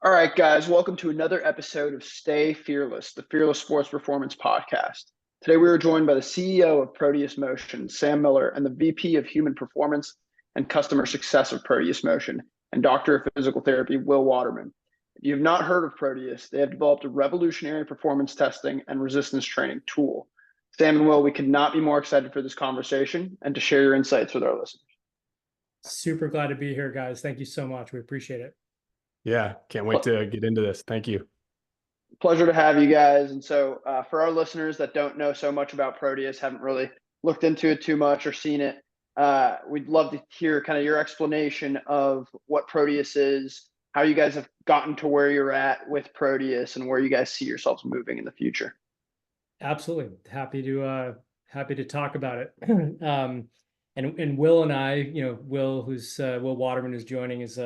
All right, guys, welcome to another episode of Stay Fearless, the Fearless Sports Performance Podcast. Today, we are joined by the CEO of Proteus Motion, Sam Miller, and the VP of Human Performance and Customer Success of Proteus Motion, and Doctor of Physical Therapy, Will Waterman. If you have not heard of Proteus, they have developed a revolutionary performance testing and resistance training tool. Sam and Will, we could not be more excited for this conversation and to share your insights with our listeners. Super glad to be here, guys. Thank you so much. We appreciate it. Yeah, can't wait to get into this. Thank you. Pleasure to have you guys. And so for our listeners that don't know so much about Proteus, haven't really looked into it too much or seen it, we'd love to hear kind of your explanation of what Proteus is, how you guys have gotten to where you're at with Proteus, and where you guys see yourselves moving in the future. Absolutely. Happy to talk about it. And Will and I, Will Waterman, who's joining, is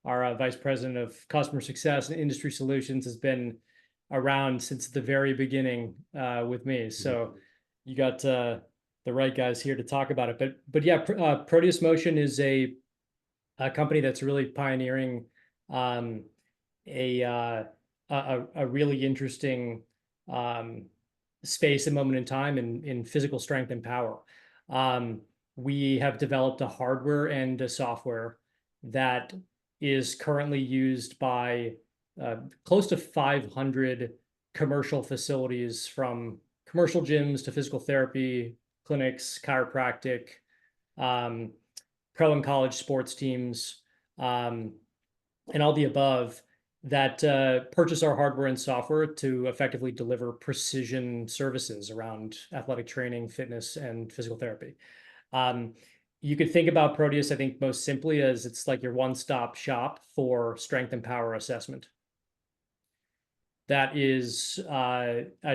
our Vice President of Customer Success and Industry Solutions, has been around since the very beginning with me. So you got the right guys here to talk about it. But yeah, Proteus Motion is a company that's really pioneering a really interesting space and moment in time in physical strength and power. We have developed a hardware and a software that is currently used by close to 500 commercial facilities, from commercial gyms to physical therapy clinics, chiropractic, pro and college sports teams, and all the above, that purchase our hardware and software to effectively deliver precision services around athletic training, fitness, and physical therapy. You could think about Proteus, I think, most simply as it's like your one-stop shop for strength and power assessment. That is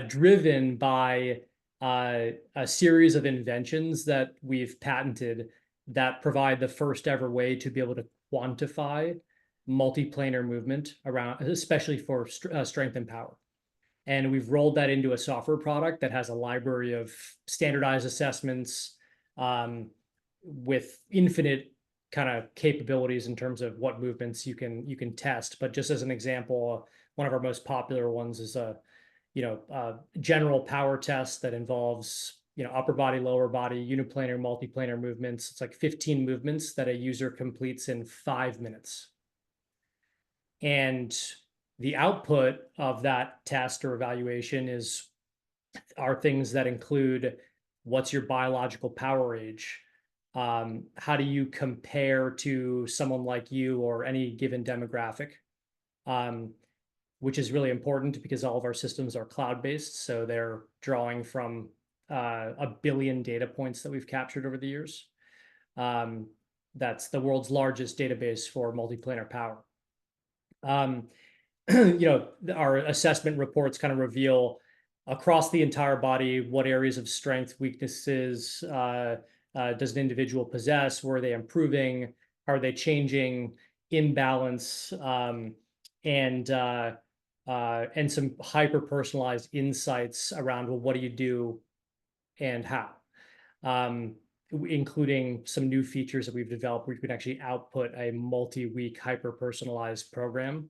driven by a series of inventions that we've patented that provide the first ever way to be able to quantify multiplanar movement around, especially for strength and power. And we've rolled that into a software product that has a library of standardized assessments with infinite kind of capabilities in terms of what movements you can test. But just as an example, one of our most popular ones is a general power test that involves upper body, lower body, uniplanar, multiplanar movements. It's like 15 movements that a user completes in 5 minutes. And the output of that test or evaluation are things that include: what's your biological power age? How do you compare to someone like you or any given demographic? Which is really important because all of our systems are cloud-based, so they're drawing from 1 billion data points that we've captured over the years. That's the world's largest database for multiplanar power. Our assessment reports kind of reveal across the entire body what areas of strength, weaknesses does an individual possess, where are they improving, how are they changing, imbalance, and some hyper-personalized insights around, well, what do you do and how, including some new features that we've developed where you can actually output a multi-week hyper-personalized program.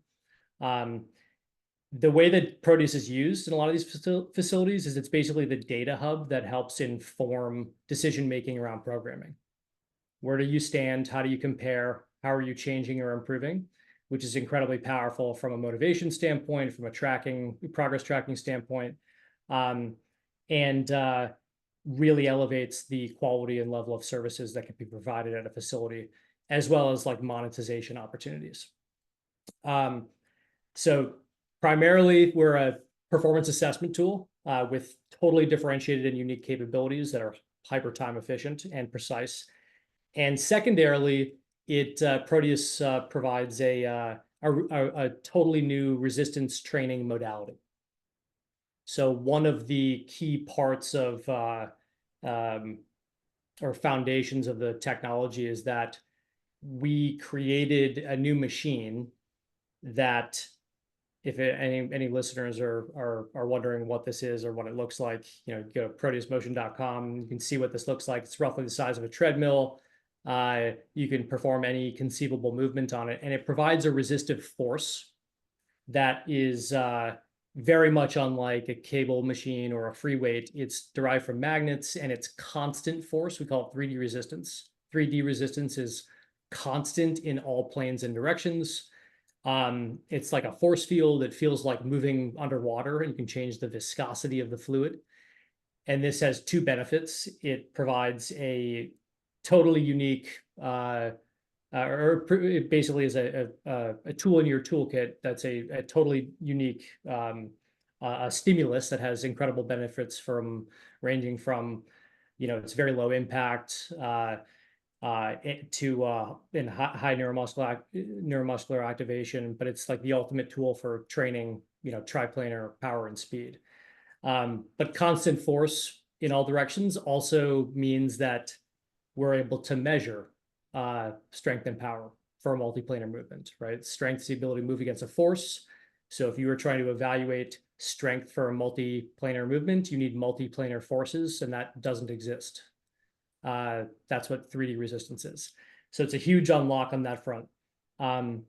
The way that Proteus is used in a lot of these facilities is it's basically the data hub that helps inform decision-making around programming. Where do you stand? How do you compare? How are you changing or improving? Which is incredibly powerful from a motivation standpoint, from a progress tracking standpoint, and really elevates the quality and level of services that can be provided at a facility, as well as like monetization opportunities. So primarily, we're a performance assessment tool with totally differentiated and unique capabilities that are hyper time efficient and precise. And secondarily, Proteus provides a totally new resistance training modality. So one of the key parts of or foundations of the technology is that we created a new machine that, if any listeners are wondering what this is or what it looks like, go to proteusmotion.com. You can see what this looks like. It's roughly the size of a treadmill. You can perform any conceivable movement on it, and it provides a resistive force that is very much unlike a cable machine or a free weight. It's derived from magnets, and it's constant force. We call it 3D resistance. 3D resistance is constant in all planes and directions. It's like a force field. It feels like moving underwater, and you can change the viscosity of the fluid. And this has two benefits. It provides a totally unique, it basically is a tool in your toolkit that's a totally unique stimulus that has incredible benefits, from ranging from, it's very low impact to in high neuromuscular activation, but it's like the ultimate tool for training, triplanar power and speed. But constant force in all directions also means that we're able to measure strength and power for a multiplanar movement, right? Strength is the ability to move against a force. So if you were trying to evaluate strength for a multiplanar movement, you need multiplanar forces, and that doesn't exist. That's what 3D resistance is. So it's a huge unlock on that front. And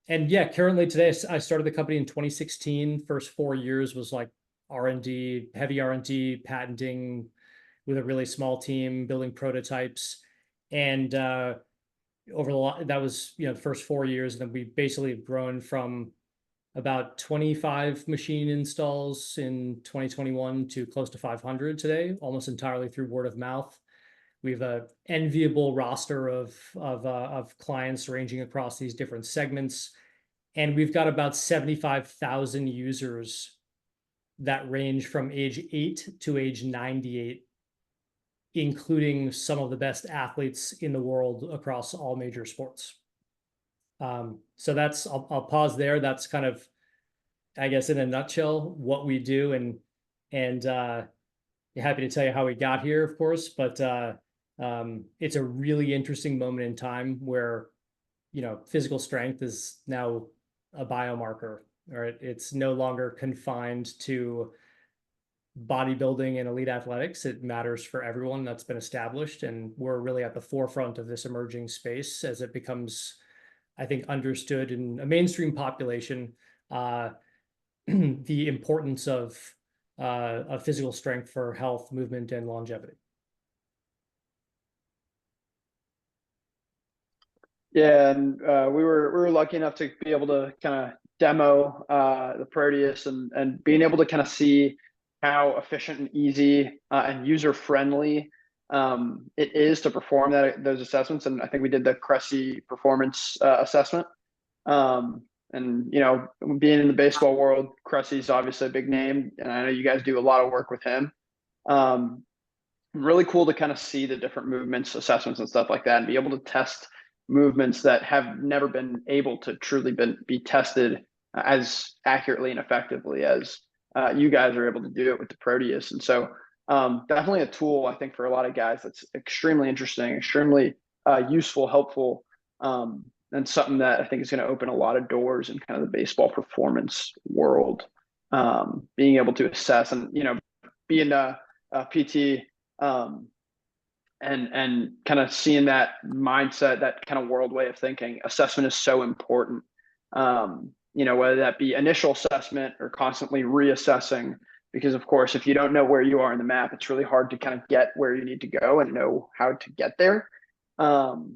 yeah, currently today, I started the company in 2016. First 4 years was like R&D, heavy R&D, patenting with a really small team, building prototypes. And that was, the first 4 years. And then we basically have grown from about 25 machine installs in 2021 to close to 500 today, almost entirely through word of mouth. We have an enviable roster of clients ranging across these different segments. And we've got about 75,000 users that range from age 8 to age 98, including some of the best athletes in the world across all major sports. So that's, I'll pause there. That's kind of, I guess, in a nutshell, what we do. And happy to tell you how we got here, of course, but it's a really interesting moment in time where, physical strength is now a biomarker, right? It's no longer confined to bodybuilding and elite athletics. It matters for everyone. That's been established. And we're really at the forefront of this emerging space as it becomes, I think, understood in a mainstream population, the importance of physical strength for health, movement, and longevity. Yeah, and we were lucky enough to be able to kind of demo the Proteus, and being able to kind of see how efficient and easy and user friendly it is to perform those assessments. And I think we did the Cressy performance assessment. And being in the baseball world, Cressy's obviously a big name, and I know you guys do a lot of work with him. Really cool to kind of see the different movements, assessments, and stuff like that, and be able to test movements that have never been able to truly be tested as accurately and effectively as you guys are able to do it with the Proteus. And so definitely a tool, I think, for a lot of guys that's extremely interesting, extremely useful, helpful, and something that I think is going to open a lot of doors in kind of the baseball performance world. Being able to assess and, being a PT, and kind of seeing that mindset, that kind of world way of thinking. Assessment is so important. Whether that be initial assessment or constantly reassessing, because of course, if you don't know where you are in the map, it's really hard to kind of get where you need to go and know how to get there. And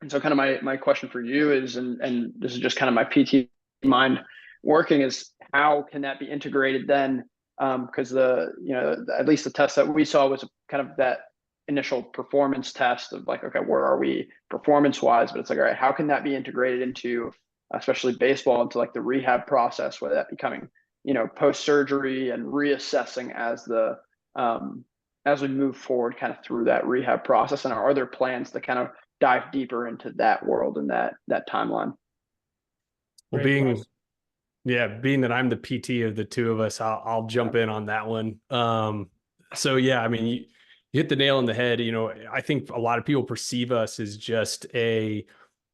so kind of my question for you is, and this is just kind of my PT mind working, is how can that be integrated then? Because at least the test that we saw was kind of that initial performance test of like, okay, where are we performance wise? But it's like, all right, how can that be integrated into, especially baseball, into like the rehab process, whether that becoming, post surgery and reassessing as we move forward kind of through that rehab process? And are there plans to kind of dive deeper into that world and that timeline? Well, being that I'm the PT of the two of us, I'll jump in on that one. So yeah, I mean, you hit the nail on the head. I think a lot of people perceive us as just a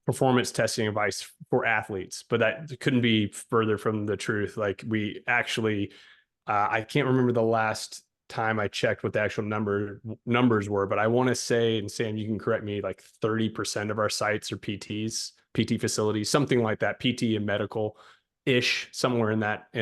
performance testing device for athletes, but that couldn't be further from the truth. Like, we actually, I can't remember the last time I checked what the actual numbers were, but I want to say, and Sam, you can correct me, like 30% of our sites are PT facilities, something like that, PT and medical. ish, somewhere in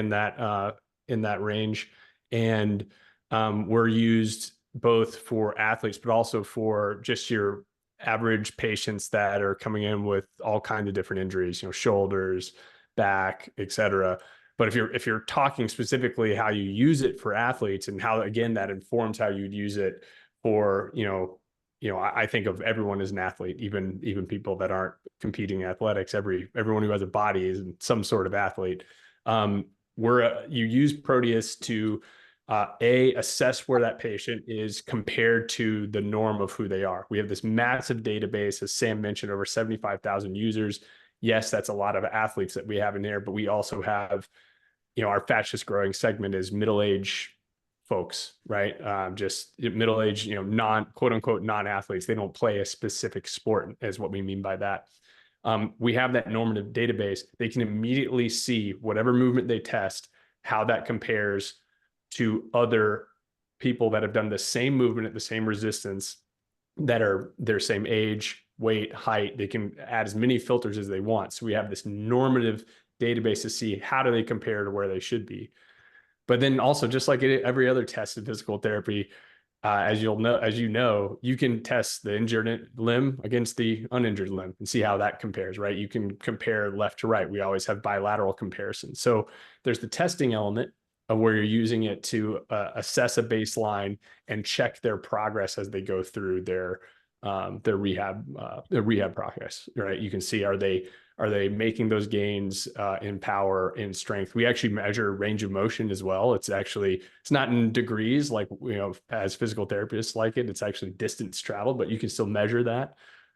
that range. And were used both for athletes, but also for just your average patients that are coming in with all kinds of different injuries, shoulders, back, etc. But if you're talking specifically how you use it for athletes, and how, again, that informs how you'd use it for, I think of everyone as an athlete, even people that aren't competing in athletics. Everyone who has a body is some sort of athlete. You use Proteus to assess where that patient is compared to the norm of who they are. We have this massive database, as Sam mentioned, over 75,000 users. Yes, that's a lot of athletes that we have in there, but we also have, our fastest growing segment is middle-aged folks, right? Just middle-aged, quote unquote non-athletes. They don't play a specific sport, is what we mean by that. We have that normative database. They can immediately see whatever movement they test, how that compares to other people that have done the same movement at the same resistance, that are their same age, weight, height. They can add as many filters as they want. So we have this normative database to see how do they compare to where they should be. But then also, just like every other test in physical therapy, as you know, you can test the injured limb against the uninjured limb and see how that compares, right? You can compare left to right. We always have bilateral comparisons. So there's the testing element of where you're using it to assess a baseline and check their progress as they go through their rehab progress, right? You can see, are they making those gains in power, in strength? We actually measure range of motion as well. It's not in degrees like, as physical therapists like it. It's actually distance traveled, but you can still measure that.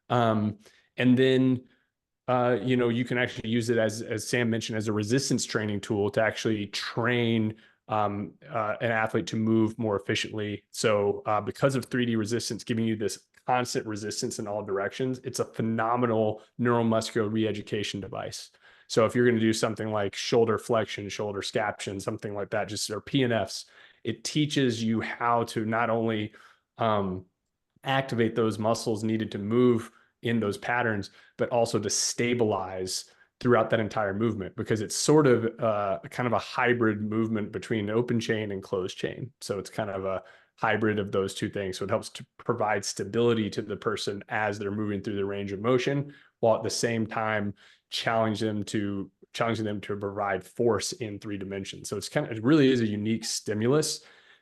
And then you can actually use it, as Sam mentioned, as a resistance training tool to actually train an athlete to move more efficiently. So because of 3D resistance giving you this constant resistance in all directions, it's a phenomenal neuromuscular re-education device. So if you're going to do something like shoulder flexion, shoulder scaption, something like that, or PNFs, it teaches you how to not only activate those muscles needed to move in those patterns, but also to stabilize throughout that entire movement, because it's sort of kind of a hybrid movement between open chain and closed chain. So it's kind of a hybrid of those two things. So it helps to provide stability to the person as they're moving through the range of motion, while at the same time challenging them to provide force in 3 dimensions. So it really is a unique stimulus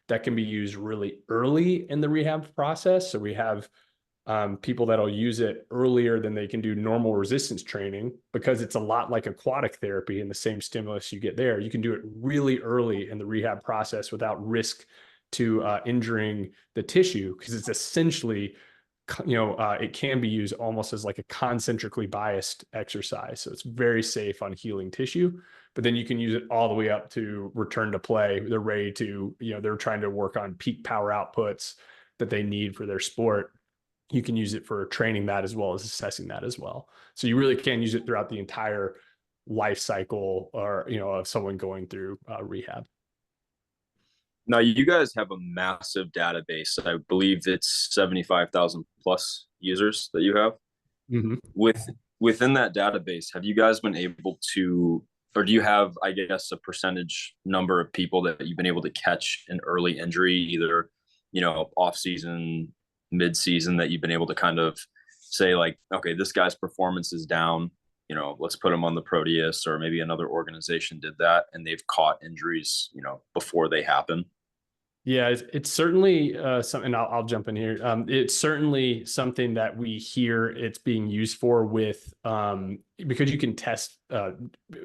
that can be used really early in the rehab process. So we have people that'll use it earlier than they can do normal resistance training, because it's a lot like aquatic therapy, and the same stimulus you get there. You can do it really early in the rehab process without risk to injuring the tissue, because it's essentially, it can be used almost as like a concentrically biased exercise. So it's very safe on healing tissue, but then you can use it all the way up to return to play. They're ready to, they're trying to work on peak power outputs that they need for their sport. You can use it for training that as well as assessing that as well. So you really can use it throughout the entire life cycle, or, of someone going through rehab. Now, you guys have a massive database. I believe it's 75,000 plus users that you have. Mm-hmm. Within that database, have you guys been able to, or do you have, I guess, a percentage number of people that you've been able to catch an early injury, either, off season, mid season, that you've been able to kind of say like, okay, this guy's performance is down, let's put him on the Proteus, or maybe another organization did that and they've caught injuries, before they happen? Yeah, it's certainly something. I'll jump in here. It's certainly something that we hear it's being used for with because you can test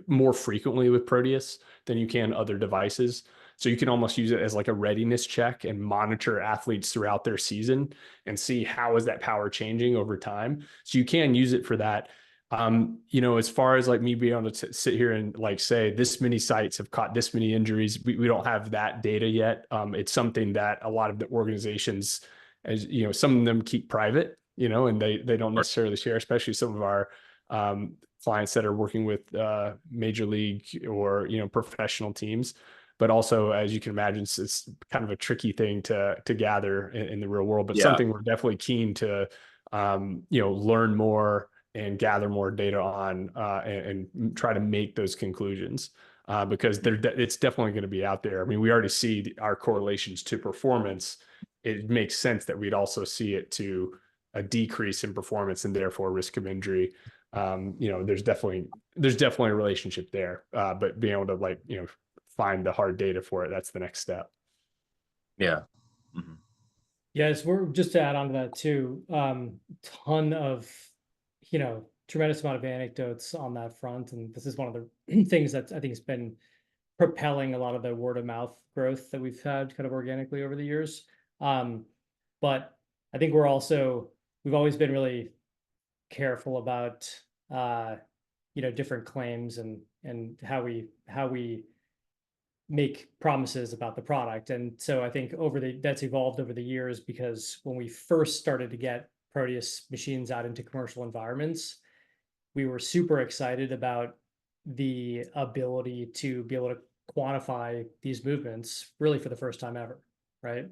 more frequently with Proteus than you can other devices. So you can almost use it as like a readiness check and monitor athletes throughout their season and see how is that power changing over time. So you can use it for that. As far as like me being able to sit here and like say this many sites have caught this many injuries, we don't have that data yet. It's something that a lot of the organizations, as some of them keep private, and they don't necessarily share, especially some of our clients that are working with major league or professional teams. But also, as you can imagine, it's kind of a tricky thing to gather in the real world, but something we're definitely keen to learn more and gather more data on and try to make those conclusions. Because it's definitely going to be out there. I mean, we already see our correlations to performance. It makes sense that we'd also see it to a decrease in performance and therefore risk of injury. There's definitely a relationship there, but being able to find the hard data for it, that's the next step. Yeah. Mm-hmm. Yes, we're just to add on to that too. Ton of, tremendous amount of anecdotes on that front. And this is one of the things that I think has been propelling a lot of the word of mouth growth that we've had kind of organically over the years. But I think we've always been really careful about, different claims and how we make promises about the product. And so I think that's evolved over the years, because when we first started to get Proteus machines out into commercial environments, we were super excited about the ability to be able to quantify these movements really for the first time ever, right?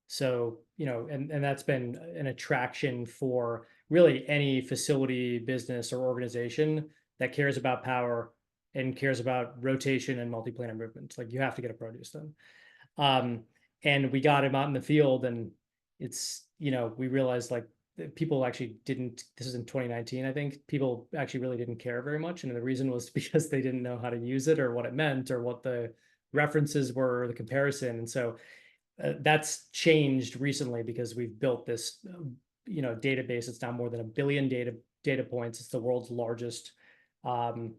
So, and that's been an attraction for really any facility, business, or organization that cares about power and cares about rotation and multiplanar movements. Like, you have to get a Proteus done. And we got him out in the field, and it's, we realized people actually didn't, this is in 2019, I think, people actually really didn't care very much. And the reason was because they didn't know how to use it or what it meant or what the references were, the comparison. And so that's changed recently, because we've built this, database. It's now more than 1 billion data points. It's the world's largest on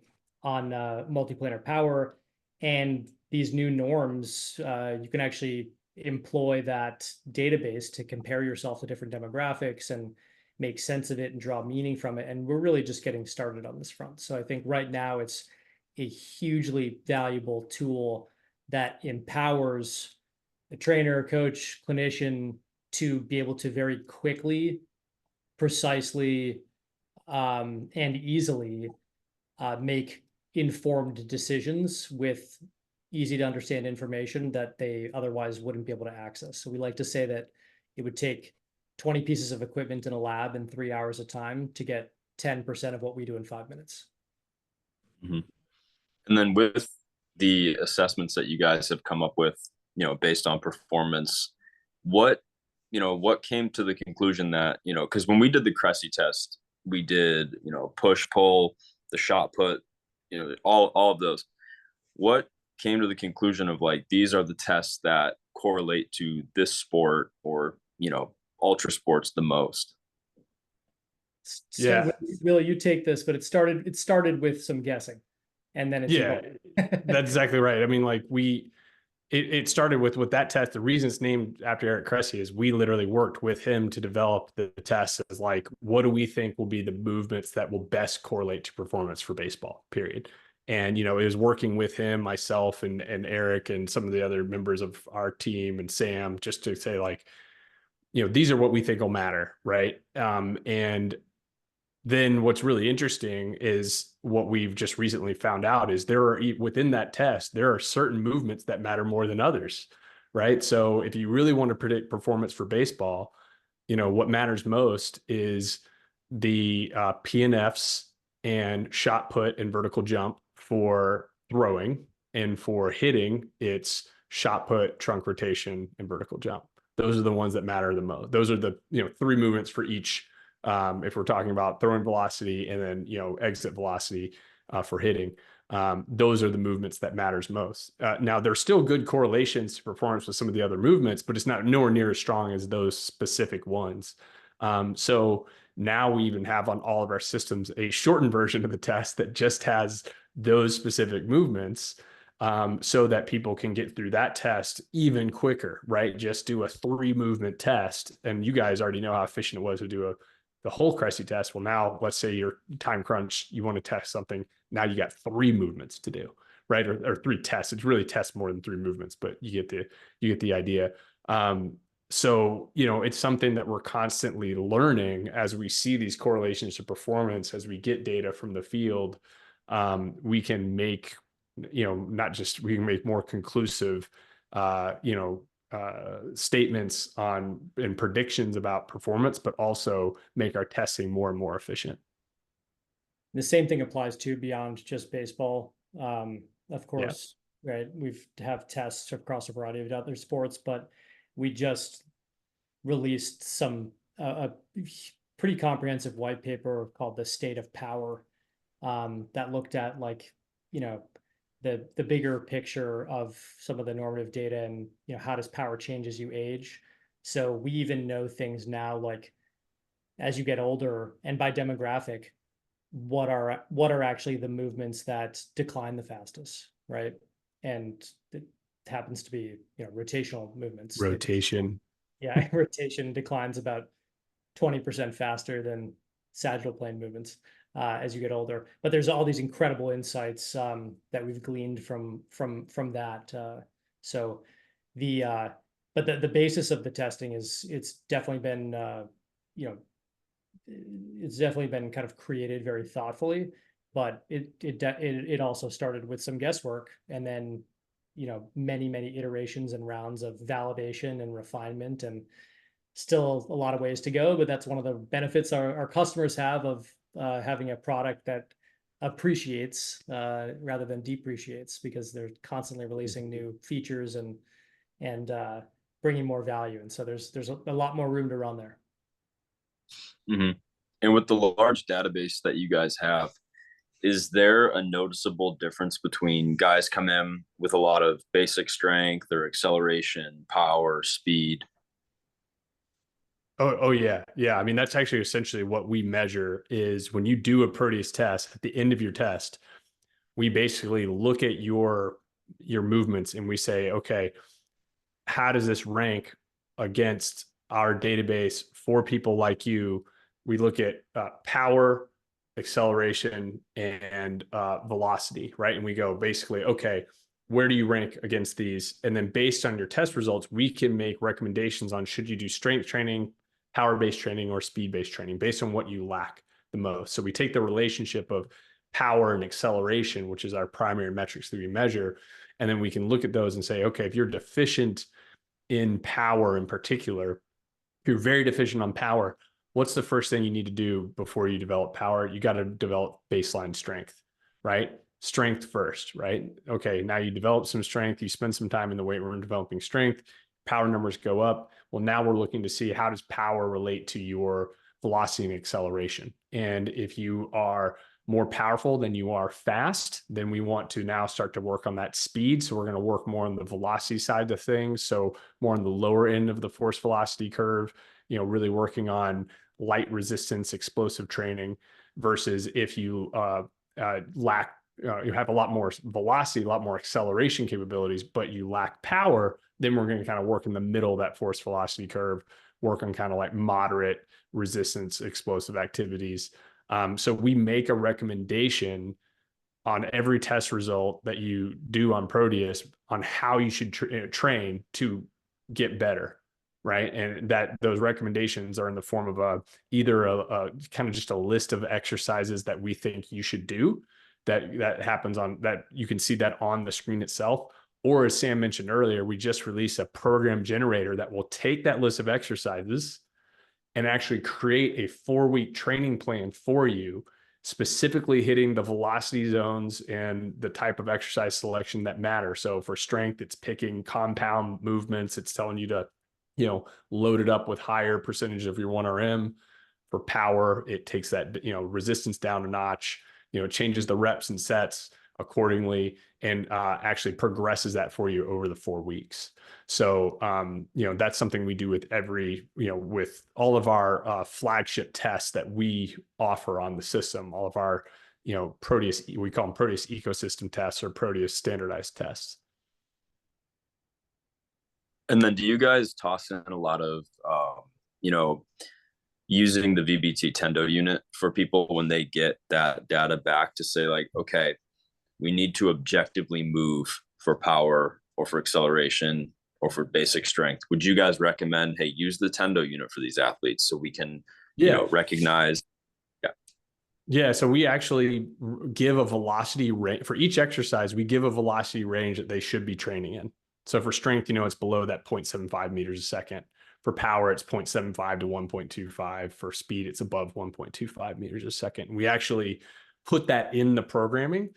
multiplanar power. And these new norms, you can actually employ that database to compare yourself to different demographics and make sense of it and draw meaning from it. And we're really just getting started on this front. So I think right now it's a hugely valuable tool that empowers a trainer, coach, clinician to be able to very quickly, precisely, and easily make informed decisions with easy to understand information that they otherwise wouldn't be able to access. So we like to say that it would take 20 pieces of equipment in a lab in 3 hours of time to get 10% of what we do in 5 minutes. Mm-hmm. And then with the assessments that you guys have come up with, based on performance, what came to the conclusion that, because when we did the Cressy test, we did, push, pull, the shot put, all of those. What came to the conclusion of these are the tests that correlate to this sport or, ultra sports the most? Yeah. Will, you take this, but it started with some guessing, and then that's exactly right. I mean, it started with that test. The reason it's named after Eric Cressy is we literally worked with him to develop the test as what do we think will be the movements that will best correlate to performance for baseball, period. And, it was working with him, myself and Eric and some of the other members of our team and Sam, just to say these are what we think will matter. Right. And then what's really interesting is what we've just recently found out is within that test, there are certain movements that matter more than others, right? So if you really want to predict performance for baseball, what matters most is the PNFs and shot put and vertical jump for throwing, and for hitting, it's shot put, trunk rotation, and vertical jump. Those are the ones that matter the most. Those are the 3 movements for each. If we're talking about throwing velocity and then, exit velocity for hitting, those are the movements that matters most. Now, there's still good correlations to performance with some of the other movements, but it's nowhere near as strong as those specific ones. So now we even have on all of our systems a shortened version of the test that just has those specific movements, so that people can get through that test even quicker, right? Just do a 3 movement test. And you guys already know how efficient it was to do the whole Cressy test. Well, now let's say you're time crunch, you want to test something. Now you got 3 movements to do, right? Or 3 tests. It's really tests more than 3 movements, but you get the idea. So, it's something that we're constantly learning as we see these correlations to performance, as we get data from the field. We can make, we can make more conclusive, statements on and predictions about performance, but also make our testing more and more efficient. The same thing applies to beyond just baseball. Of course, right? We've have tests across a variety of other sports, but we just released a pretty comprehensive white paper called "The State of Power," that looked at, like, the bigger picture of some of the normative data, and how does power change as you age. So we even know things now, like as you get older and by demographic, what are actually the movements that decline the fastest, right? And it happens to be rotational movements. Rotation. Yeah, rotation declines about 20% faster than sagittal plane movements as you get older. But there's all these incredible insights that we've gleaned from that. So but the basis of the testing is it's definitely been it's definitely been kind of created very thoughtfully, but it also started with some guesswork, and then many iterations and rounds of validation and refinement, and still a lot of ways to go. But that's one of the benefits our customers have of having a product that appreciates rather than depreciates, because they're constantly releasing new features and bringing more value, and so there's a lot more room to run there. Mm-hmm. And with the large database that you guys have, is there a noticeable difference between guys come in with a lot of basic strength or acceleration, power, speed? Oh yeah. Yeah. I mean, that's actually essentially what we measure is when you do a Proteus test, at the end of your test, we basically look at your movements and we say, okay, how does this rank against our database for people like you? We look at power, acceleration, and velocity, right? And we go basically, okay, where do you rank against these? And then based on your test results, we can make recommendations on should you do strength training, power-based training, or speed-based training based on what you lack the most. So we take the relationship of power and acceleration, which is our primary metrics that we measure, and then we can look at those and say, okay, if you're deficient in power in particular, if you're very deficient on power, what's the first thing you need to do before you develop power? You got to develop baseline strength, right? Strength first, right? Okay, now you develop some strength, you spend some time in the weight room developing strength, power numbers go up. Well, now we're looking to see how does power relate to your velocity and acceleration. And if you are more powerful than you are fast, then we want to now start to work on that speed. So we're going to work more on the velocity side of things. So more on the lower end of the force velocity curve, really working on light resistance, explosive training, versus if you lack, you have a lot more velocity, a lot more acceleration capabilities, but you lack power, then we're going to kind of work in the middle of that force velocity curve, work on kind of like moderate resistance, explosive activities. So we make a recommendation on every test result that you do on Proteus on how you should train to get better, right? And that those recommendations are in the form of either a kind of just a list of exercises that we think you should do, that happens on that, you can see that on the screen itself. Or as Sam mentioned earlier, we just released a program generator that will take that list of exercises and actually create a 4-week training plan for you, specifically hitting the velocity zones and the type of exercise selection that matter. So for strength, it's picking compound movements. It's telling you to, load it up with higher percentage of your 1RM. For power, it takes that, resistance down a notch, changes the reps and sets accordingly, and actually progresses that for you over the 4 weeks. So, that's something we do with every, with all of our flagship tests that we offer on the system, all of our, Proteus, we call them Proteus ecosystem tests or Proteus standardized tests. And then do you guys toss in a lot of, using the VBT Tendo unit for people when they get that data back to say like, okay, we need to objectively move for power or for acceleration or for basic strength? Would you guys recommend, hey, use the Tendo unit for these athletes so we can, recognize? Yeah. So we actually give a velocity range for each exercise. We give a velocity range that they should be training in. So for strength, it's below that 0.75 meters a second. For power, it's 0.75 to 1.25. For speed, it's above 1.25 meters a second. And we actually put that in the programming.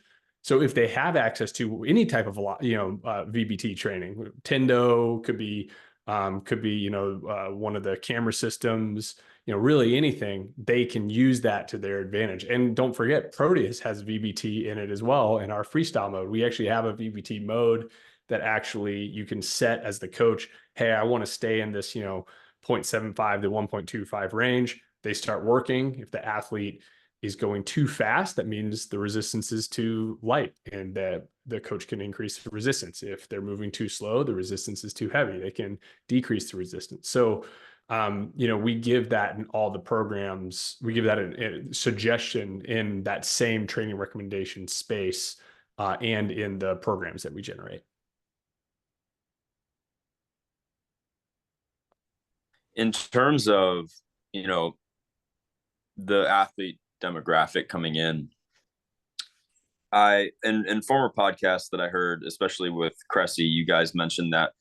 So if they have access to any type of VBT training, Tendo could be one of the camera systems, really anything, they can use that to their advantage. And don't forget, Proteus has VBT in it as well. In our freestyle mode, we actually have a VBT mode that actually you can set as the coach. Hey, I want to stay in this 0.75 to 1.25 range. They start working. If the athlete is going too fast, that means the resistance is too light, and that the coach can increase the resistance. If they're moving too slow, the resistance is too heavy, they can decrease the resistance. So we give that in all the programs. We give that a suggestion in that same training recommendation space and in the programs that we generate. In terms of, the athlete demographic coming in, in former podcasts that I heard, especially with Cressy, you guys mentioned that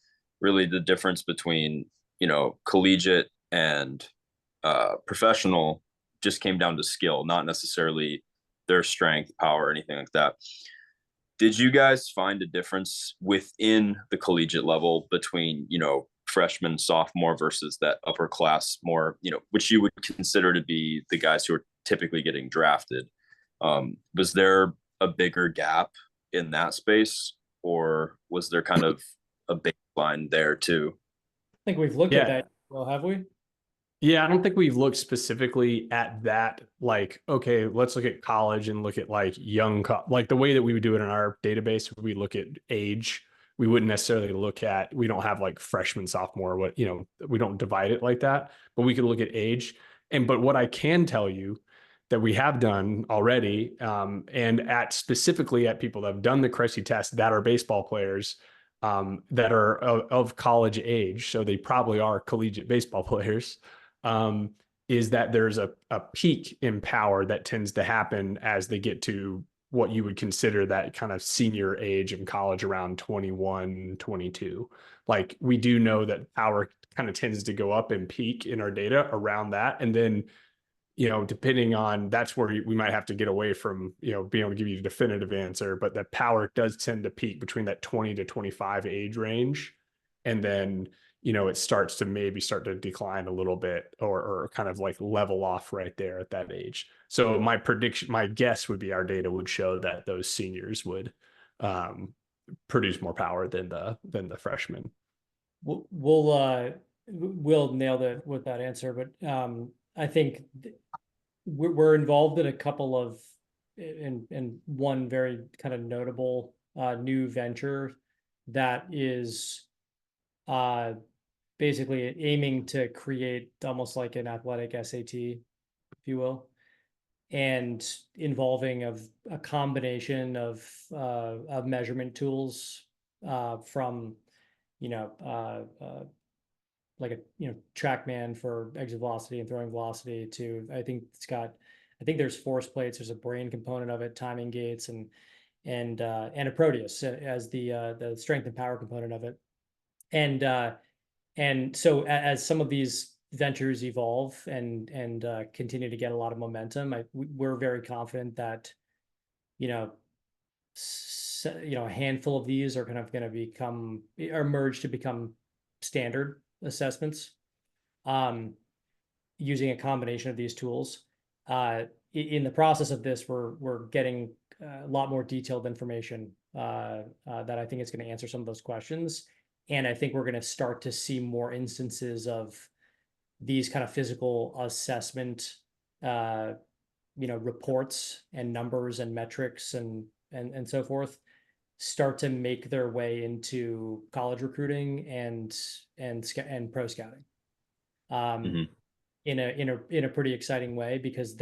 really the difference between, collegiate and professional just came down to skill, not necessarily their strength, power, or anything like that. Did you guys find a difference within the collegiate level between, freshman, sophomore versus that upper class, more, which you would consider to be the guys who are typically getting drafted? Was there a bigger gap in that space, or was there kind of a baseline there too? I think we've looked at that. Well, have we? Yeah, I don't think we've looked specifically at that. Like, okay, let's look at college and look at like like the way that we would do it in our database. We look at age. We wouldn't necessarily look at, we don't have like freshman, sophomore, we don't divide it like that, but we could look at age. But what I can tell you that we have done already, and specifically at people that have done the Cressy test that are baseball players, that are of college age, so they probably are collegiate baseball players, is that there's a peak in power that tends to happen as they get to what you would consider that kind of senior age in college, around 21, 22. Like, we do know that power kind of tends to go up and peak in our data around that. And then, depending on, that's where we might have to get away from, being able to give you a definitive answer, but the power does tend to peak between that 20 to 25 age range. And then, it starts to decline a little bit, or kind of like level off right there at that age. So my guess would be our data would show that those seniors would produce more power than the freshmen. We'll nail that with that answer, but I think we're involved in a couple of, in one very kind of notable new venture that is basically aiming to create almost like an athletic SAT, if you will, and involving a combination of measurement tools from, like a TrackMan for exit velocity and throwing velocity, to I think there's force plates, there's a brain component of it, timing gates, and a Proteus as the strength and power component of it. And so as some of these ventures evolve and continue to get a lot of momentum, we're very confident that a handful of these are kind of going to emerge to become standard assessments, using a combination of these tools. In the process of this, we're getting a lot more detailed information that I think is going to answer some of those questions. And I think we're going to start to see more instances of these kind of physical assessment, reports and numbers and metrics and so forth start to make their way into college recruiting and pro scouting, in a pretty exciting way, because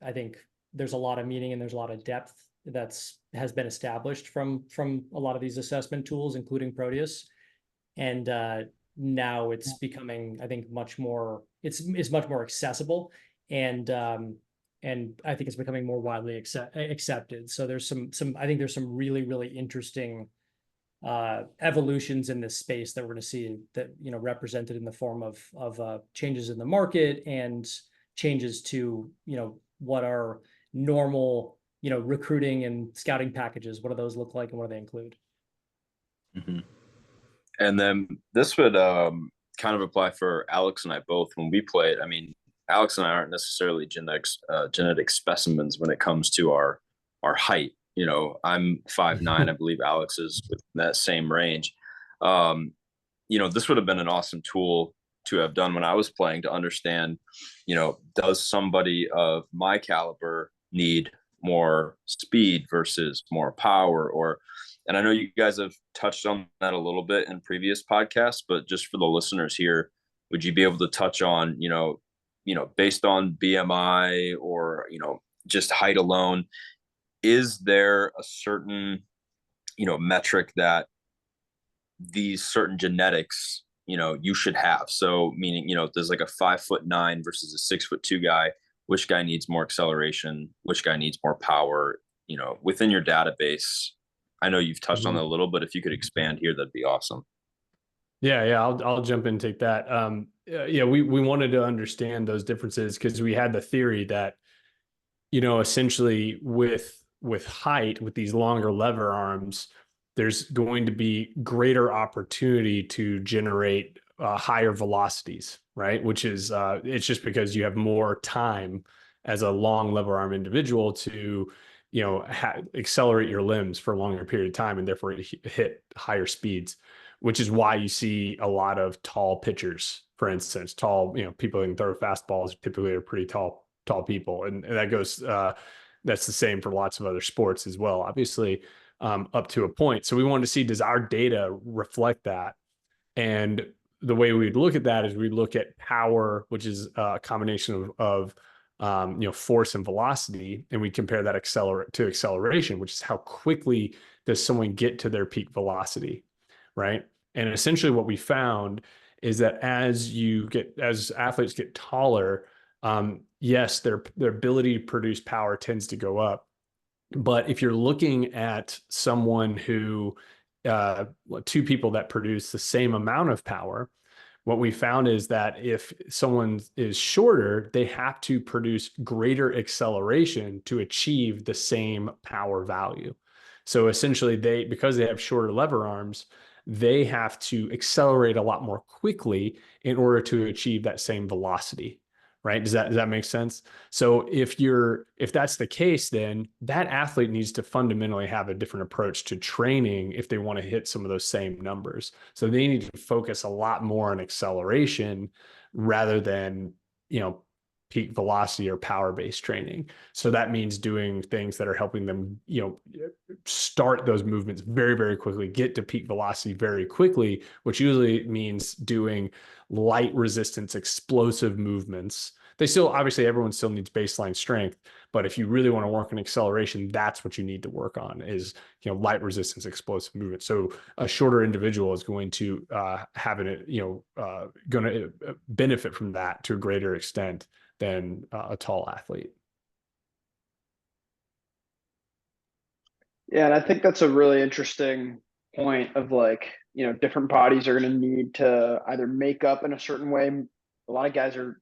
I think there's a lot of meaning and there's a lot of depth has been established from a lot of these assessment tools, including Proteus. And now it's becoming, I think, much more accessible, and I think it's becoming more widely accepted. So there's I think there's some really, really interesting evolutions in this space that we're going to see, that represented in the form of changes in the market and changes to what our normal recruiting and scouting packages, what do those look like and what do they include? Mm-hmm. And then this would kind of apply for Alex and I both when we played. I mean, Alex and I aren't necessarily genetic specimens when it comes to our height. I'm 5'9". I believe Alex is within that same range. This would have been an awesome tool to have done when I was playing to understand, does somebody of my caliber need more speed versus more power? And I know you guys have touched on that a little bit in previous podcasts, but just for the listeners here, would you be able to touch on, based on BMI or, just height alone, is there a certain, metric that these certain genetics, you should have? So meaning, there's like a 5'9" versus a 6'2" guy, which guy needs more acceleration, which guy needs more power, within your database. I know you've touched on that a little, but if you could expand here, that'd be awesome. Yeah. I'll jump in and take that. We wanted to understand those differences because we had the theory that, essentially with height, with these longer lever arms, there's going to be greater opportunity to generate higher velocities, right? Which is, it's just because you have more time as a long lever arm individual to, accelerate your limbs for a longer period of time and therefore hit higher speeds, which is why you see a lot of tall pitchers, for instance. Tall, people who can throw fastballs typically are pretty tall people. And that goes, that's the same for lots of other sports as well, obviously, up to a point. So we wanted to see, does our data reflect that? And the way we'd look at that is we'd look at power, which is a combination of force and velocity, and we compare that to acceleration, which is how quickly does someone get to their peak velocity, right? And essentially what we found is that as athletes get taller, yes, their ability to produce power tends to go up. But if you're looking at someone who, two people that produce the same amount of power, what we found is that if someone is shorter, they have to produce greater acceleration to achieve the same power value. So essentially because they have shorter lever arms, they have to accelerate a lot more quickly in order to achieve that same velocity. Right? Does that make sense? So if that's the case, then that athlete needs to fundamentally have a different approach to training if they want to hit some of those same numbers. So they need to focus a lot more on acceleration rather than, peak velocity or power-based training. So that means doing things that are helping them, start those movements very, very quickly, get to peak velocity very quickly, which usually means doing light resistance, explosive movements. Obviously everyone still needs baseline strength, but if you really want to work on acceleration, that's what you need to work on is, light resistance, explosive movement. So a shorter individual is going to going to benefit from that to a greater extent than a tall athlete. Yeah, and I think that's a really interesting point of different bodies are going to need to either make up in a certain way. A lot of guys are,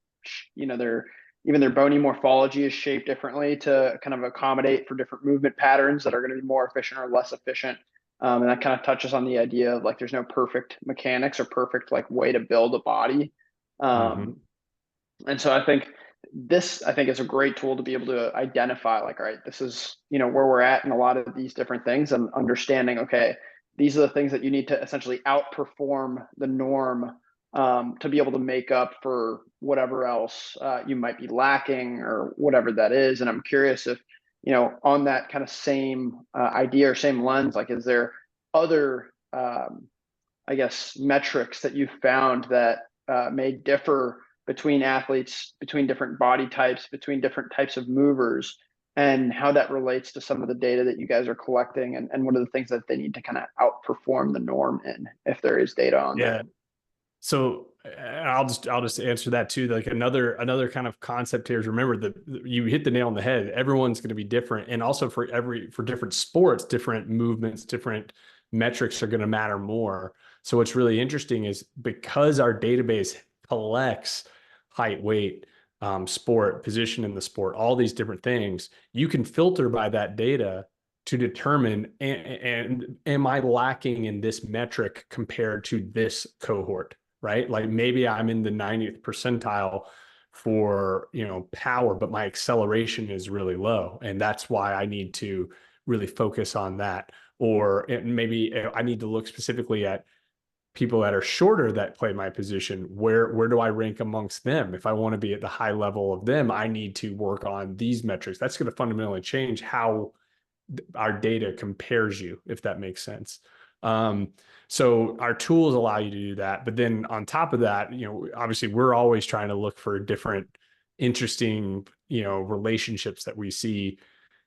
their bony morphology is shaped differently to kind of accommodate for different movement patterns that are going to be more efficient or less efficient. And that kind of touches on the idea of there's no perfect mechanics or perfect way to build a body. And so I think is a great tool to be able to identify all right, this is, where we're at in a lot of these different things, and understanding, okay, these are the things that you need to essentially outperform the norm to be able to make up for whatever else you might be lacking or whatever that is. And I'm curious if, on that kind of same idea or same lens, is there other, metrics that you found that may differ between athletes, between different body types, between different types of movers, and how that relates to some of the data that you guys are collecting, and what are the things that they need to kind of outperform the norm in, if there is data on that? So I'll just answer that too. Another kind of concept here is, remember that you hit the nail on the head. Everyone's going to be different. And also for different sports, different movements, different metrics are going to matter more. So what's really interesting is because our database collects height, weight, sport, position in the sport, all these different things. You can filter by that data to determine, and am I lacking in this metric compared to this cohort, right? Like maybe I'm in the 90th percentile for, power, but my acceleration is really low. And that's why I need to really focus on that. Or maybe I need to look specifically at people that are shorter that play my position. Where do I rank amongst them? If I want to be at the high level of them, I need to work on these metrics. That's going to fundamentally change how our data compares you, if that makes sense. So our tools allow you to do that. But then on top of that, obviously we're always trying to look for different interesting, relationships that we see.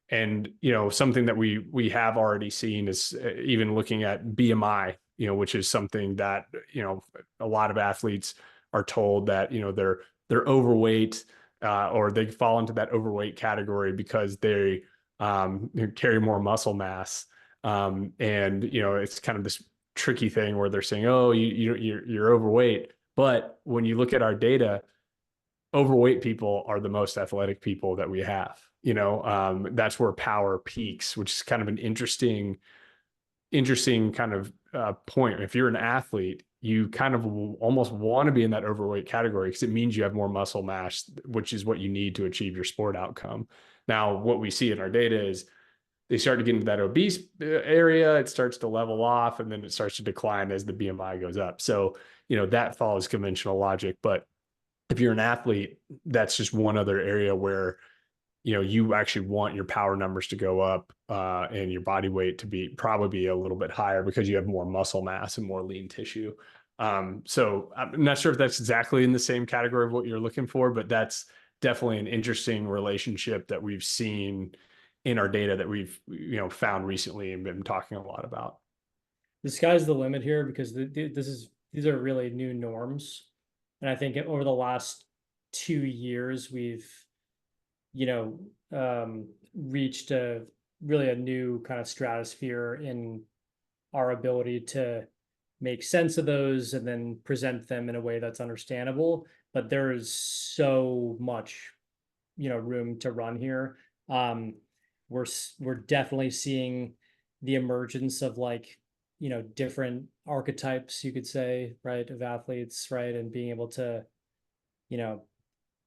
And, something that we have already seen is even looking at BMI, which is something that, a lot of athletes are told that, they're overweight, or they fall into that overweight category because they carry more muscle mass. And, it's kind of this tricky thing where they're saying, oh, you're overweight. But when you look at our data, overweight people are the most athletic people that we have. That's where power peaks, which is kind of an interesting kind of point. If you're an athlete, you kind of almost want to be in that overweight category because it means you have more muscle mass, which is what you need to achieve your sport outcome. Now, what we see in our data is they start to get into that obese area, it starts to level off, and then it starts to decline as the BMI goes up. So, that follows conventional logic. But if you're an athlete, that's just one other area where, you actually want your power numbers to go up, and your body weight to probably be a little bit higher because you have more muscle mass and more lean tissue. So I'm not sure if that's exactly in the same category of what you're looking for, but that's definitely an interesting relationship that we've seen in our data that we've, found recently and been talking a lot about. The sky's the limit here because these are really new norms. And I think over the last 2 years, we've, reached really a new kind of stratosphere in our ability to make sense of those and then present them in a way that's understandable. But there is so much, room to run here. We're definitely seeing the emergence of different archetypes, you could say, right, of athletes, right, and being able to,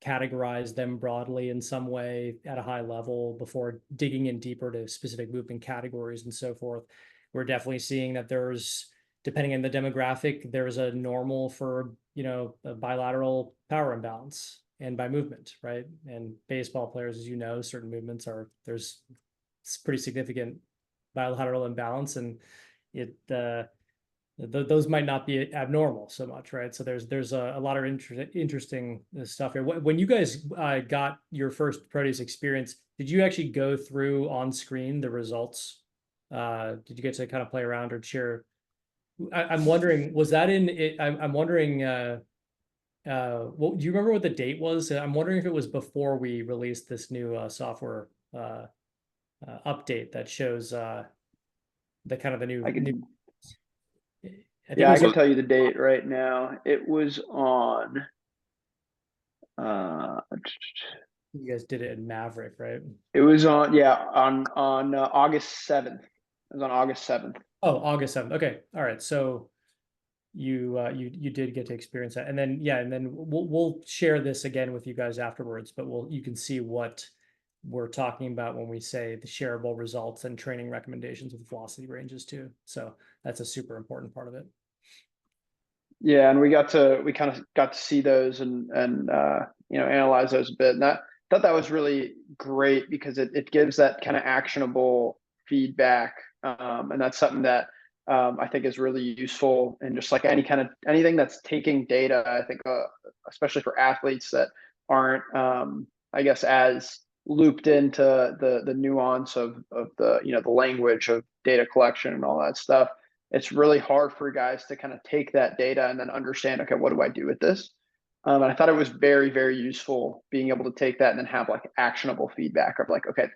categorize them broadly in some way at a high level before digging in deeper to specific movement categories and so forth. We're definitely seeing that there's, depending on the demographic, there's a normal for, a bilateral power imbalance and by movement, right? And baseball players, as certain movements there's pretty significant bilateral imbalance, and those might not be abnormal so much, right? So there's a lot of interesting stuff here. When you guys got your first Proteus experience, did you actually go through on screen the results? Did you get to kind of play around or share? I'm wondering, was that in it? I'm wondering, do you remember what the date was? I'm wondering if it was before we released this new software update that shows the kind of the new. I can tell you the date right now. It was on. You guys did it in Maverick, right? It was on August 7th. It was on August 7th. Oh, August 7th. Okay, all right. So you did get to experience that, and then we'll share this again with you guys afterwards. But you can see what we're talking about when we say the shareable results and training recommendations with velocity ranges too. So that's a super important part of it. Yeah, and we kind of got to see those and analyze those a bit. And I thought that was really great because it gives that kind of actionable feedback. And that's something that I think is really useful. And just like anything that's taking data, I think, especially for athletes that aren't, I guess, as looped into the nuance of the, the language of data collection and all that stuff. It's really hard for guys to kind of take that data and then understand, okay, what do I do with this? And I thought it was very, very useful being able to take that and then have actionable feedback of okay,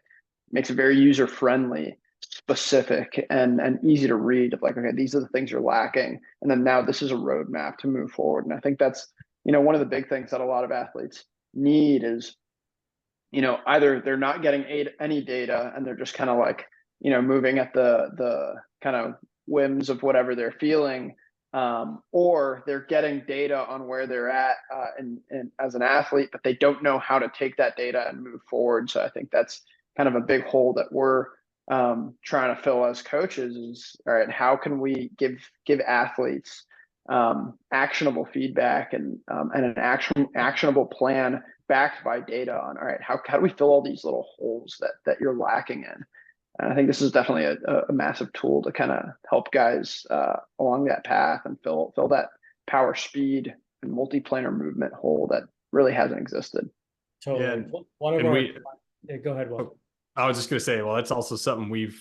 makes it very user friendly, specific, and easy to read of okay, these are the things you're lacking. And then now this is a roadmap to move forward. And I think that's, one of the big things that a lot of athletes need is, either they're not getting any data and they're just kind of like, moving at the kind of whims of whatever they're feeling, or they're getting data on where they're at and as an athlete, but they don't know how to take that data and move forward. So I think that's kind of a big hole that we're trying to fill as coaches is, all right, how can we give athletes actionable feedback and an actionable plan backed by data on, all right, how do we fill all these little holes that you're lacking in? And I think this is definitely a massive tool to kind of help guys along that path and fill that power, speed, and multiplanar movement hole that really hasn't existed. Totally. Yeah, One of our, yeah, go ahead, Will. I was just going to say, well, that's also something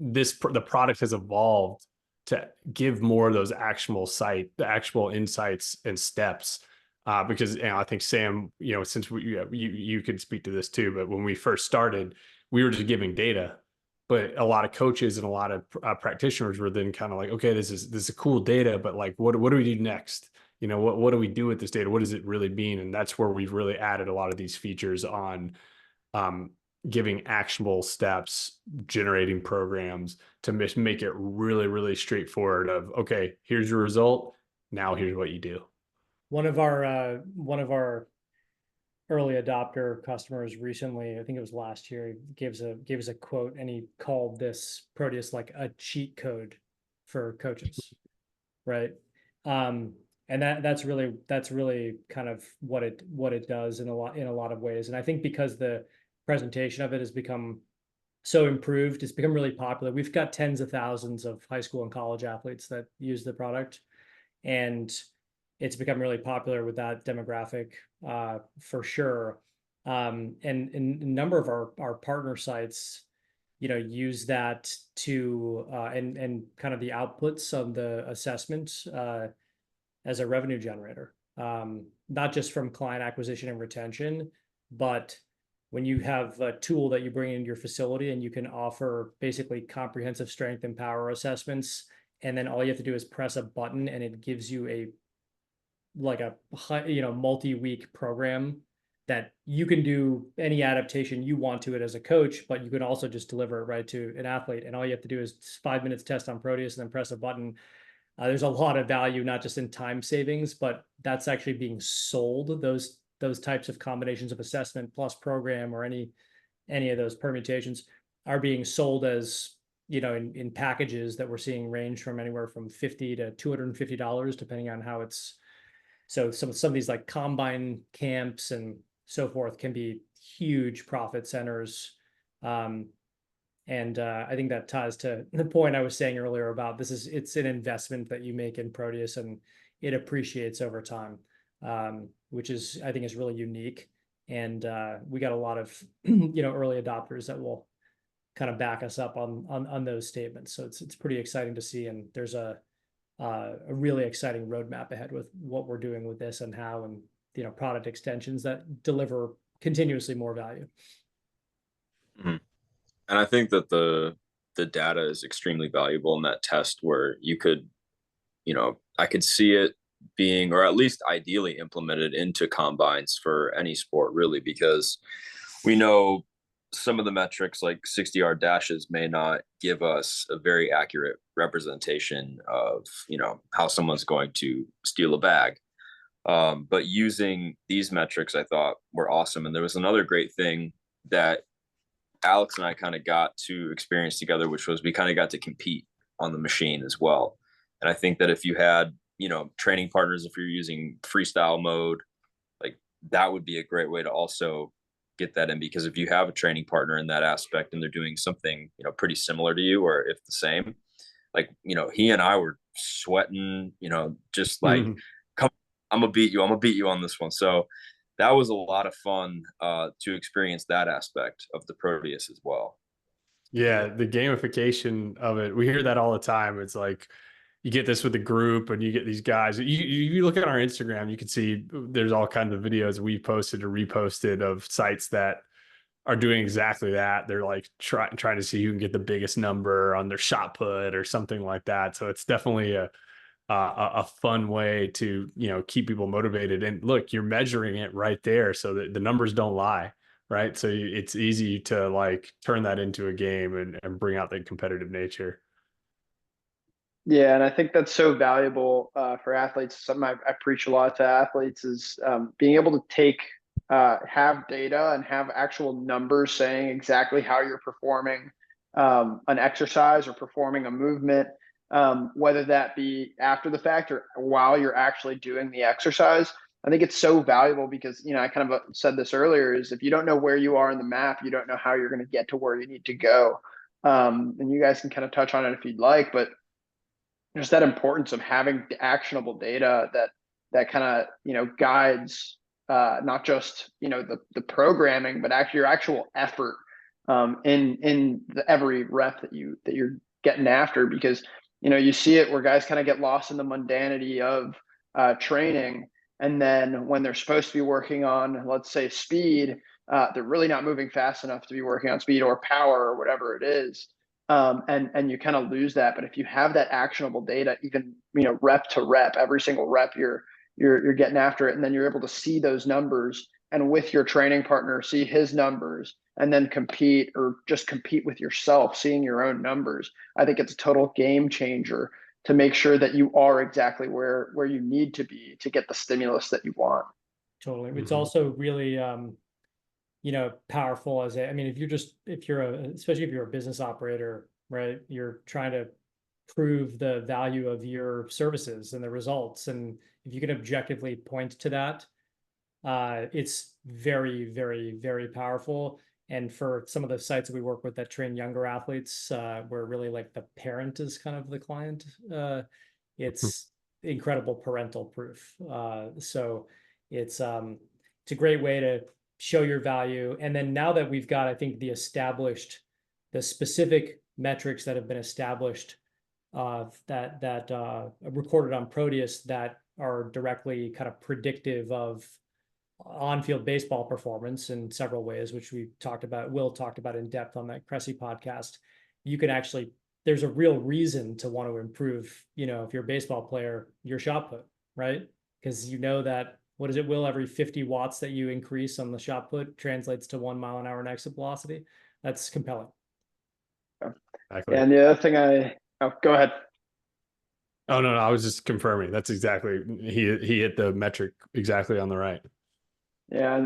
the product has evolved to give more of those the actual insights and steps. Because I think Sam, since you could speak to this too, but when we first started, we were just giving data, but a lot of coaches and a lot of practitioners were then kind of like, okay, this is cool data, but like, what do we do next? What do we do with this data? What does it really mean? And that's where we've really added a lot of these features on giving actionable steps, generating programs to make it really, really straightforward of, okay, here's your result. Now here's what you do. One of our early adopter customers recently, I think it was last year, gave us a quote, and he called this Proteus like a cheat code for coaches, right? And that's really kind of what it does in a lot of ways. And I think because the presentation of it has become so improved, it's become really popular. We've got tens of thousands of high school and college athletes that use the product, and it's become really popular with that demographic for sure. And a number of our partner sites, use that to and kind of the outputs of the assessment as a revenue generator, not just from client acquisition and retention, but when you have a tool that you bring into your facility and you can offer basically comprehensive strength and power assessments, and then all you have to do is press a button and it gives you a multi-week program that you can do any adaptation you want to it as a coach, but you can also just deliver it right to an athlete. And all you have to do is 5 minutes test on Proteus and then press a button. There's a lot of value, not just in time savings, but that's actually being sold. Those types of combinations of assessment plus program or any of those permutations are being sold as, in packages that we're seeing range from anywhere from $50 to $250, depending on how it's. So some of these like combine camps and so forth can be huge profit centers. And I think that ties to the point I was saying earlier about it's an investment that you make in Proteus and it appreciates over time, which I think is really unique. And we got a lot of, early adopters that will kind of back us up on those statements. So it's pretty exciting to see. And there's a really exciting roadmap ahead with what we're doing with this and how, and product extensions that deliver continuously more value. Mm-hmm. And I think that the data is extremely valuable in that test where you could, I could see it being, or at least ideally implemented into combines for any sport really, because we know some of the metrics like 60-yard dashes may not give us a very accurate representation of, how someone's going to steal a bag. But using these metrics, I thought were awesome. And there was another great thing that Alex and I kind of got to experience together, which was we kind of got to compete on the machine as well. And I think that if you had, training partners, if you're using freestyle mode, like that would be a great way to also get that in, because if you have a training partner in that aspect and they're doing something, pretty similar to you, or if the same, like, he and I were sweating, just like, come, I'm gonna beat you on this one. So that was a lot of fun to experience that aspect of the Proteus as well. Yeah, the gamification of it, we hear that all the time. It's like you get this with the group and you get these guys. You look at our Instagram, you can see there's all kinds of videos we posted or reposted of sites that are doing exactly that. They're like trying to see who can get the biggest number on their shot put or something like that. So it's definitely a fun way to, keep people motivated. And look, you're measuring it right there so that the numbers don't lie, right? So it's easy to like turn that into a game and bring out the competitive nature. Yeah, and I think that's so valuable for athletes. Something I preach a lot to athletes is being able to have data and have actual numbers saying exactly how you're performing an exercise or performing a movement, whether that be after the fact or while you're actually doing the exercise. I think it's so valuable because, I kind of said this earlier, is if you don't know where you are in the map, you don't know how you're going to get to where you need to go. And you guys can kind of touch on it if you'd like, but just that importance of having actionable data that kind of guides not just the programming, but actually your actual effort in every rep that you're getting after. Because you see it where guys kind of get lost in the mundanity of training, and then when they're supposed to be working on, let's say, speed, they're really not moving fast enough to be working on speed or power or whatever it is. And you kind of lose that. But if you have that actionable data, even rep to rep, every single rep you're getting after it, and then you're able to see those numbers, and with your training partner see his numbers, and then compete, or just compete with yourself, seeing your own numbers. I think it's a total game changer to make sure that you are exactly where you need to be to get the stimulus that you want. Totally. It's also really powerful especially if you're a business operator, right? You're trying to prove the value of your services and the results. And if you can objectively point to that, it's very, very, very powerful. And for some of the sites that we work with that train younger athletes, where really like the parent is kind of the client, it's incredible parental proof. So it's a great way to show your value. And then now that we've got, I think, the specific metrics that have been established that recorded on Proteus that are directly kind of predictive of on-field baseball performance in several ways, which Will talked about in depth on that Cressy podcast. You can actually, there's a real reason to want to improve, if you're a baseball player, your shot put, right? Because that, what is it, Will, every 50 watts that you increase on the shot put translates to 1 mile an hour in exit velocity. That's compelling. Exactly. And the other thing go ahead. Oh, no, I was just confirming. That's exactly, he hit the metric exactly on the right. Yeah.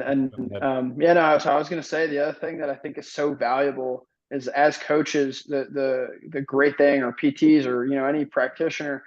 So I was going to say, the other thing that I think is so valuable is, as coaches, the great thing, or PTs, or, any practitioner,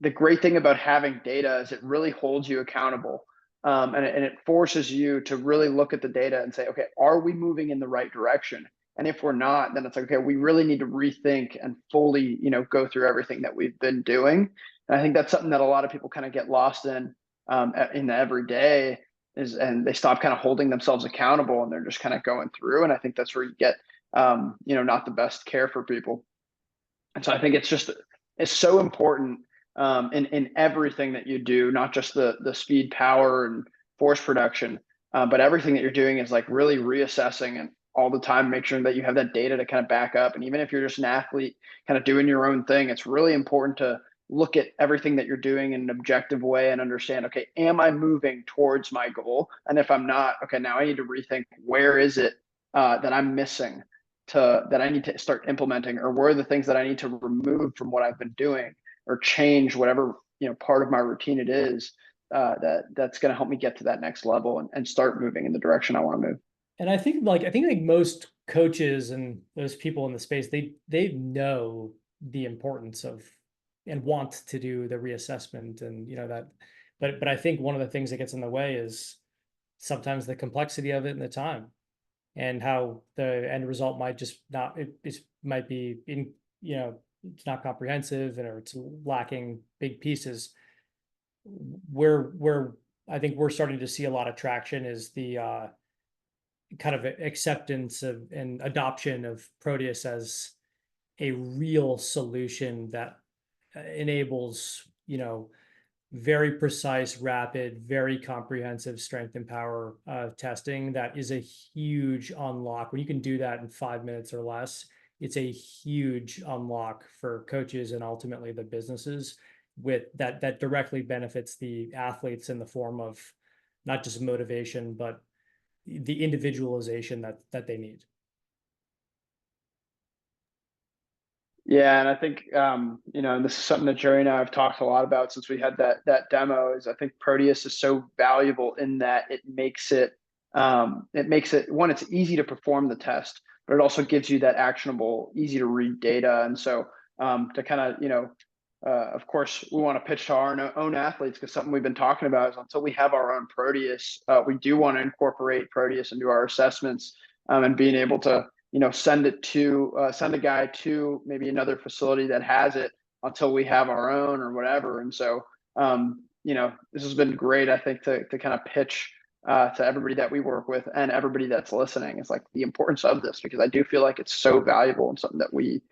the great thing about having data is it really holds you accountable. And it forces you to really look at the data and say, okay, are we moving in the right direction? And if we're not, then it's like, okay, we really need to rethink and fully, go through everything that we've been doing. And I think that's something that a lot of people kind of get lost in the everyday, and they stop kind of holding themselves accountable, and they're just kind of going through. And I think that's where you get, not the best care for people. And so I think it's so important in everything that you do, not just the speed, power, and force production, but everything that you're doing is like really reassessing and all the time make sure that you have that data to kind of back up. And even if you're just an athlete kind of doing your own thing, it's really important to look at everything that you're doing in an objective way and understand, okay, am I moving towards my goal? And if I'm not, okay, now I need to rethink, where is it that I'm missing, that I need to start implementing, or where are the things that I need to remove from what I've been doing, or change whatever part of my routine it is that's going to help me get to that next level and start moving in the direction I want to move. And I think most coaches and those people in the space, they know the importance of and want to do the reassessment, and that, but I think one of the things that gets in the way is sometimes the complexity of it and the time, and how the end result might just not, it might be it's not comprehensive, or it's lacking big pieces. Where I think we're starting to see a lot of traction is the kind of acceptance of and adoption of Proteus as a real solution that enables, very precise, rapid, very comprehensive strength and power testing. That is a huge unlock. When you can do that in 5 minutes or less, it's a huge unlock for coaches and ultimately the businesses. with that directly benefits the athletes in the form of not just motivation, but the individualization that they need. Yeah, and I think and this is something that Jerry and I have talked a lot about since we had that demo. Is I think Proteus is so valuable in that it makes it one, it's easy to perform the test, but it also gives you that actionable, easy to read data. And so to kind of of course, we want to pitch to our own athletes, because something we've been talking about is until we have our own Proteus, we do want to incorporate Proteus into our assessments, and being able to send a guy to maybe another facility that has it until we have our own or whatever. And so this has been great, I think, to kind of pitch to everybody that we work with and everybody that's listening. It's like the importance of this, because I do feel like it's so valuable and something that we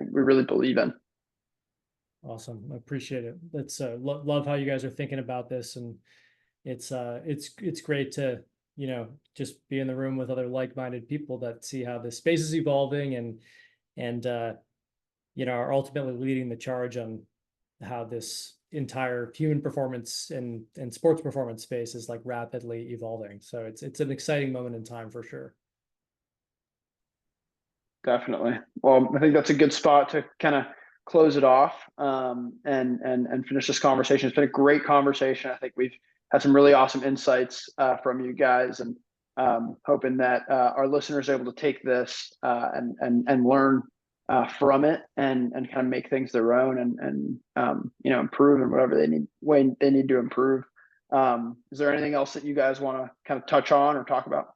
really believe in. Awesome. I appreciate it. That's love how you guys are thinking about this, and it's great to just be in the room with other like-minded people that see how this space is evolving and are ultimately leading the charge on how this entire human performance and sports performance space is like rapidly evolving. So it's an exciting moment in time for sure. Definitely. Well, I think that's a good spot to kind of close it off and finish this conversation. It's been a great conversation. I think we've had some really awesome insights from you guys, and hoping that our listeners are able to take this and learn from it and kind of make things their own and improve in whatever they need to improve. Is there anything else that you guys want to kind of touch on or talk about?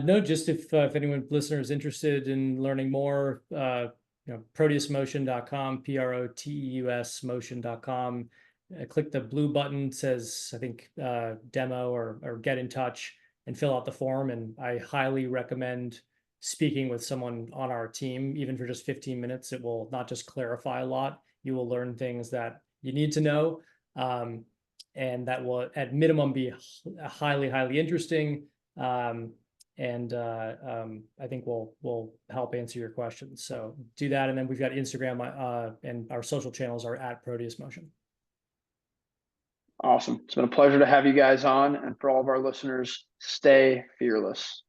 No, just if anyone listener is interested in learning more, proteusmotion.com, PROTEUS motion.com. Click the blue button, says, I think, demo or get in touch, and fill out the form. And I highly recommend speaking with someone on our team, even for just 15 minutes. It will not just clarify a lot, you will learn things that you need to know. And that will at minimum be highly, highly interesting. And I think we'll help answer your questions. So do that. And then we've got Instagram and our social channels are at Proteus Motion. Awesome. It's been a pleasure to have you guys on. And for all of our listeners, stay fearless.